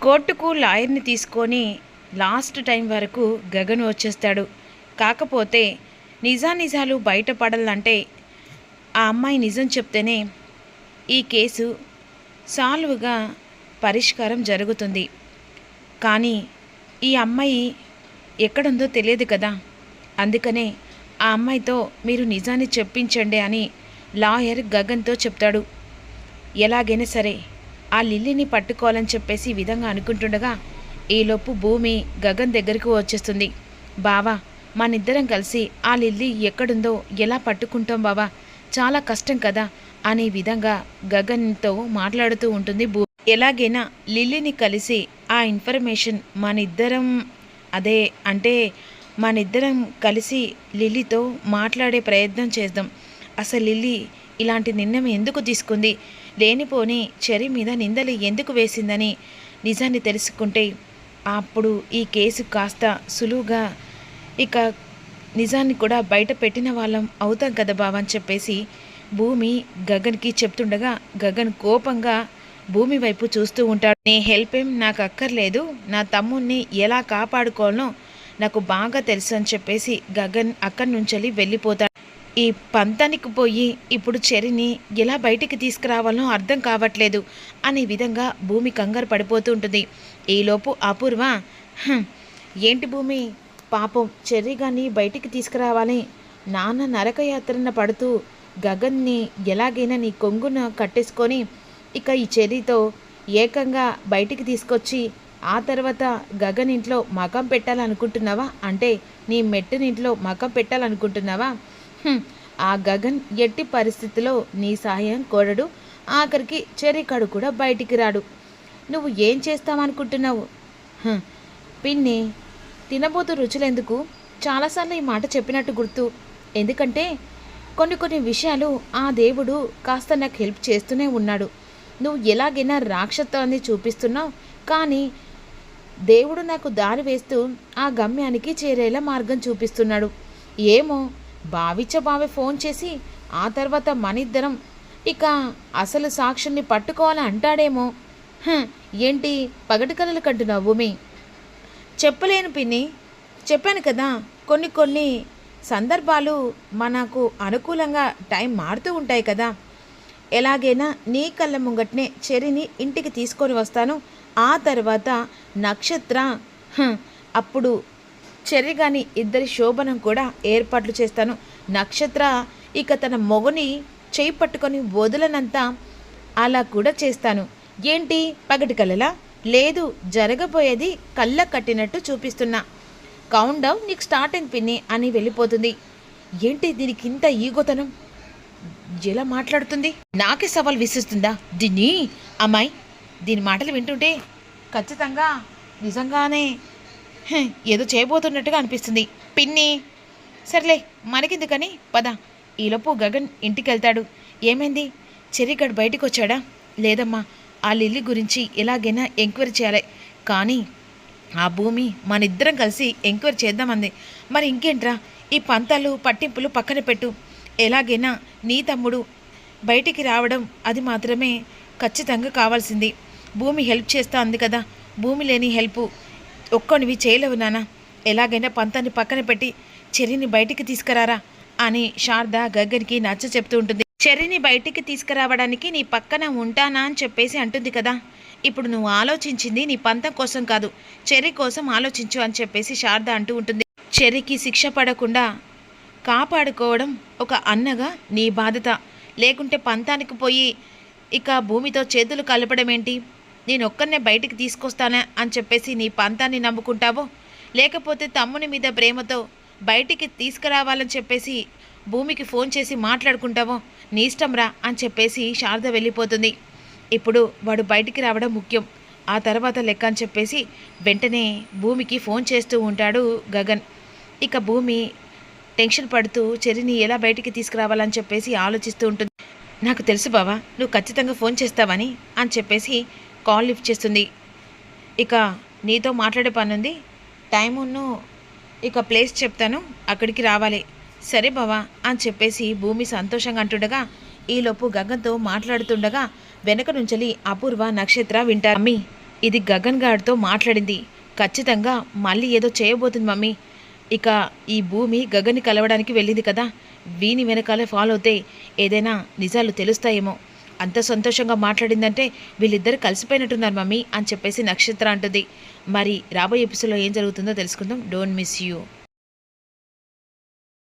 కోర్టుకు లాయర్ని తీసుకొని లాస్ట్ టైం వరకు గగన్ వచ్చేస్తాడు. కాకపోతే నిజానిజాలు బయటపడాలంటే ఆ అమ్మాయి నిజం చెప్తేనే ఈ కేసు సాల్వ్గా పరిష్కారం జరుగుతుంది. కానీ ఈ అమ్మాయి ఎక్కడుందో తెలియదు కదా, అందుకనే ఆ అమ్మాయితో మీరు నిజాన్ని చెప్పించండి అని లాయర్ గగన్తో చెప్తాడు. ఎలాగైనా సరే ఆ లిల్లీని పట్టుకోవాలని చెప్పేసి ఈ విధంగా అనుకుంటుండగా ఈలోపు భూమి గగన్ దగ్గరికి వచ్చేస్తుంది. బావా, మనిద్దరం కలిసి ఆ లిల్లీ ఎక్కడుందో ఎలా పట్టుకుంటాం బావా, చాలా కష్టం కదా అనే విధంగా గగన్తో మాట్లాడుతూ ఉంటుంది భూమి. ఎలాగైనా లిల్లీని కలిసి ఆ ఇన్ఫర్మేషన్ మనిద్దరం కలిసి లిల్లీతో మాట్లాడే ప్రయత్నం చేద్దాం. అసలు లిల్లీ ఇలాంటి నిర్ణయం ఎందుకు తీసుకుంది, లేనిపోని చెర్రీ మీద నిందలు ఎందుకు వేసిందని నిజాన్ని తెలుసుకుంటే అప్పుడు ఈ కేసు కాస్త సులువుగా ఇక నిజాన్ని కూడా బయట పెట్టిన వాళ్ళం అవుతాం కదా బావ అని చెప్పేసి భూమి గగన్కి చెప్తుండగా గగన్ కోపంగా భూమి వైపు చూస్తూ ఉంటాడు. నీ హెల్ప్ ఏం నాకు అక్కర్లేదు, నా తమ్ముణ్ణి ఎలా కాపాడుకోవాలో నాకు బాగా తెలుసు అని చెప్పేసి గగన్ అక్కడి నుంచి వెళ్ళిపోతాడు. ఈ పంతానికి పోయి ఇప్పుడు చెర్రీని ఎలా బయటికి తీసుకురావాలో అర్థం కావట్లేదు అనే విధంగా భూమి కంగారు పడిపోతూ ఉంటుంది. ఈలోపు అపూర్వ, ఏంటి భూమి, పాపం చెర్రీ గారిని బయటికి తీసుకురావాలి, నాన్న నరకయాత్రన పడుతూ గగన్ని ఎలాగైనా నీ కొంగున కట్టేసుకొని ఇక ఈ చెర్రీతో ఏకంగా బయటికి తీసుకొచ్చి ఆ తర్వాత గగన్ ఇంట్లో మకం పెట్టాలనుకుంటున్నావా, అంటే నీ మెట్టునింట్లో మకం పెట్టాలనుకుంటున్నావా? ఆ గగన్ ఎట్టి పరిస్థితిలో నీ సహాయం కోరడు, ఆఖరికి చెర్రీ కాడు కూడా బయటికి రాడు. నువ్వు ఏం చేస్తావనుకుంటున్నావు? పిన్ని, తినబోతు రుచులెందుకు, చాలాసార్లు ఈ మాట చెప్పినట్టు గుర్తు. ఎందుకంటే కొన్ని విషయాలు ఆ దేవుడు కాస్త నాకు హెల్ప్ చేస్తూనే ఉన్నాడు. నువ్వు ఎలాగైనా రాక్షసత్వాన్ని చూపిస్తున్నావు, కానీ దేవుడు నాకు దారి వేస్తూ ఆ గమ్యానికి చేరేలా మార్గం చూపిస్తున్నాడు. ఏమో, బావే ఫోన్ చేసి ఆ తర్వాత మనిద్దరం ఇక అసలు సాక్షుల్ని పట్టుకోవాలని అంటాడేమో. ఏంటి పగటి కలలు కంటున్నావు భూమి? చెప్పలేను పిన్ని, చెప్పాను కదా, కొన్ని సందర్భాలు మనకు అనుకూలంగా టైం మారుతూ ఉంటాయి కదా. ఎలాగైనా నీ కళ్ళ ముంగట్నే చెర్రీని ఇంటికి తీసుకొని వస్తాను, ఆ తర్వాత నక్షత్ర అప్పుడు చెర్రీ గాని ఇద్దరి శోభనం కూడా ఏర్పాట్లు చేస్తాను. నక్షత్ర ఇక తన మొగని చేయి పట్టుకొని వదలనంత అలా కూడా చేస్తాను. ఏంటి పగటి కలలా? లేదు, జరగబోయేది కళ్ళ కట్టినట్టు చూపిస్తున్నా. కౌంట్ డౌన్ నీకు స్టార్ట్ అయింది పిన్ని అని వెళ్ళిపోతుంది. ఏంటి దీనికి ఇంత ఈగోతనం, ఎలా మాట్లాడుతుంది, నాకే సవాల్ విసిస్తుందా దీన్ని? అమ్మాయి, దీని మాటలు వింటుంటే ఖచ్చితంగా నిజంగానే ఏదో చేయబోతున్నట్టుగా అనిపిస్తుంది పిన్ని. సర్లే మనకెందుకని పద. ఈలోపు గగన్ ఇంటికి వెళ్తాడు. ఏమైంది, చెర్రీగాడు బయటకు వచ్చాడా? లేదమ్మా, ఆ లిల్లీ గురించి ఎలాగైనా ఎంక్వైరీ చేయాలి, కానీ ఆ భూమి మనిద్దరం కలిసి ఎంక్వైరీ చేద్దామంది. మరి ఇంకేంట్రా, ఈ పంతాలు పట్టింపులు పక్కన పెట్టు. ఎలాగైనా నీ తమ్ముడు బయటికి రావడం అది మాత్రమే ఖచ్చితంగా కావాల్సింది. భూమి హెల్ప్ చేస్తా అంది కదా, భూమి లేని హెల్ప్ ఒక్కనివి చేయలేవు నాన్న. ఎలాగైనా పంతాన్ని పక్కన పెట్టి చెర్రీని బయటికి తీసుకురారా అని శారద గగన్కి నచ్చ చెప్తూ ఉంటుంది. చెర్రీని బయటికి తీసుకురావడానికి నీ పక్కన ఉంటానా అని చెప్పేసి అంటుంది కదా. ఇప్పుడు నువ్వు ఆలోచించింది నీ పంతం కోసం కాదు, చెర్రీ కోసం ఆలోచించు అని చెప్పేసి శారద అంటూ ఉంటుంది. చెర్రీకి శిక్ష పడకుండా కాపాడుకోవడం ఒక అన్నగా నీ బాధ్యత. లేకుంటే పంతానికి పోయి ఇక భూమితో చేతులు కలపడం ఏంటి? నేను ఒక్కరినే బయటికి తీసుకొస్తానా అని చెప్పేసి నీ పంతాన్ని నమ్ముకుంటావో, లేకపోతే తమ్ముని మీద ప్రేమతో బయటికి తీసుకురావాలని చెప్పేసి భూమికి ఫోన్ చేసి మాట్లాడుకుంటావో నీ ఇష్టం రా అని చెప్పేసి శారద వెళ్ళిపోతుంది. ఇప్పుడు వాడు బయటికి రావడం ముఖ్యం, ఆ తర్వాత లెక్క అని చెప్పేసి వెంటనే భూమికి ఫోన్ చేస్తూ ఉంటాడు గగన్. ఇక భూమి టెన్షన్ పడుతూ చెర్రీని ఎలా బయటికి తీసుకురావాలని చెప్పేసి ఆలోచిస్తూ ఉంటుంది. నాకు తెలుసు బావా, నువ్వు ఖచ్చితంగా ఫోన్ చేస్తావని అని చెప్పేసి కాల్ లిఫ్ట్ చేస్తుంది. ఇక నీతో మాట్లాడే పని ఉంది, టైమును ఇక ప్లేస్ చెప్తాను, అక్కడికి రావాలి. సరే బావా అని చెప్పేసి భూమి సంతోషంగా అంటుండగా ఈలోపు గగన్తో మాట్లాడుతుండగా వెనక నుంచలి అపూర్వ నక్షత్ర వింటారు. అమ్మీ, ఇది గగన్ గాడితో మాట్లాడింది. ఖచ్చితంగా మళ్ళీ ఏదో చేయబోతుంది మమ్మీ. ఇక ఈ భూమి గగన్ని కలవడానికి వెళ్ళింది కదా, వీని వెనకాలే ఫాలో అవుతే ఏదైనా నిజాలు తెలుస్తాయేమో. అంత సంతోషంగా మాట్లాడిందంటే వీళ్ళిద్దరు కలిసిపోయినట్టున్నారు మమ్మీ అని చెప్పేసి నక్షత్ర అంటుంది. మరి రాబోయే ఎపిసోడ్లో ఏం జరుగుతుందో తెలుసుకుందాం. Don't miss you.